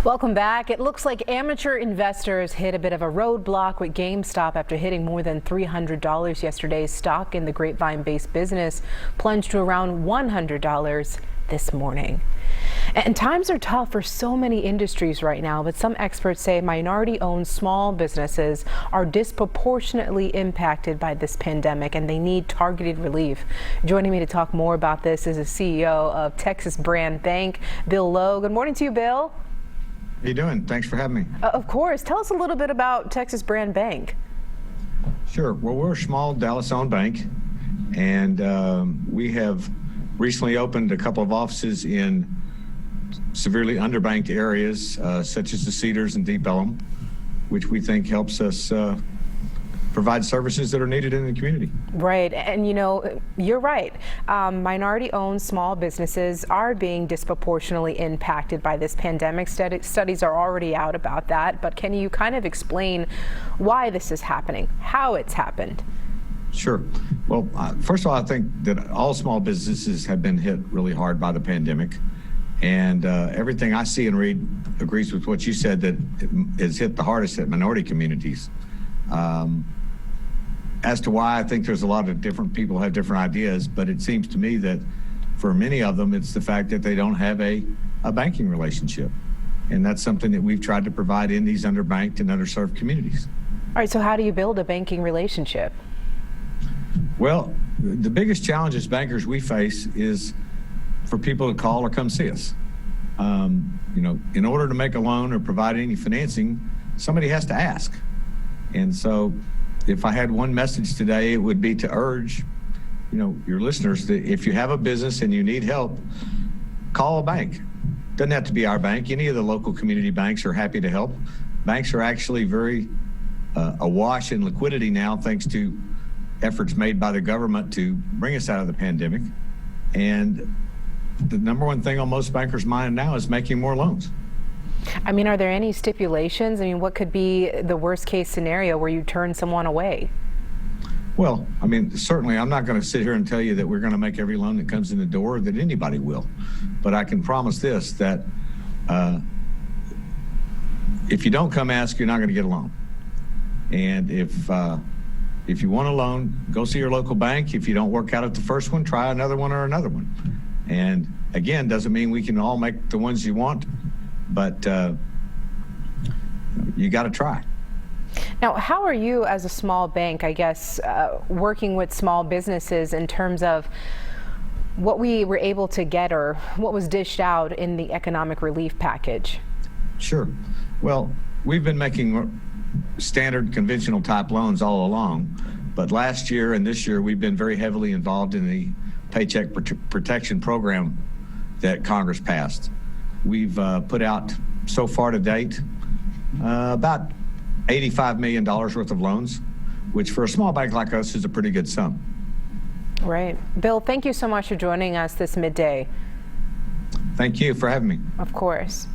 Welcome back. It looks like amateur investors hit a bit of a roadblock with GameStop after hitting more than $300 yesterday. Stock in the Grapevine-based business plunged to around $100 this morning. And times are tough for so many industries right now, but some experts say minority-owned small businesses are disproportionately impacted by this pandemic and they need targeted relief. Joining me to talk more about this is the CEO of Texas Brand Bank, Bill Lowe. Good morning to you, Bill. How you doing? Thanks for having me. Of course. Tell us a little bit about Texas Brand Bank. Sure. Well, we're a small Dallas-owned bank, and we have recently opened a couple of offices in severely underbanked areas, such as the Cedars and Deep Ellum, which we think helps us provide services that are needed in the community. Right. And, you know, you're right. Minority-owned small businesses are being disproportionately impacted by this pandemic. Studies are already out about that. But can you kind of explain why this is happening, how it's happened? Sure. Well, first of all, I think that all small businesses have been hit really hard by the pandemic. And everything I see and read agrees with what you said, that it has hit the hardest at minority communities. As to why, I think there's a lot of different people have different ideas, but it seems to me that for many of them, it's the fact that they don't have a banking relationship. And that's something that we've tried to provide in these underbanked and underserved communities. All right, so how do you build a banking relationship? Well, the biggest challenge as bankers we face is for people to call or come see us. You know, in order to make a loan or provide any financing, somebody has to ask. And so if I had one message today, it would be to urge, you know, your listeners that if you have a business and you need help, call a bank. Doesn't have to be our bank. Any of the local community banks are happy to help. Banks are actually very awash in liquidity now, thanks to efforts made by the government to bring us out of the pandemic. And the number one thing on most bankers' mind now is making more loans. I mean, are there any stipulations? I mean, what could be the worst case scenario where you turn someone away? Well, I mean, certainly I'm not going to sit here and tell you that we're going to make every loan that comes in the door, that anybody will. But I can promise this, that if you don't come ask, you're not going to get a loan. And if you want a loan, go see your local bank. If you don't work out at the first one, try another one or another one. And again, doesn't mean we can all make the ones you want, but you got to try. Now, how are you as a small bank, I guess, working with small businesses in terms of what we were able to get or what was dished out in the economic relief package? Sure. Well, we've been making standard conventional type loans all along, but last year and this year we've been very heavily involved in the Paycheck Protection Program that Congress passed. We've put out so far to date about $85 million worth of loans, which for a small bank like us is a pretty good sum. Right. Bill, thank you so much for joining us this midday. Thank you for having me. Of course.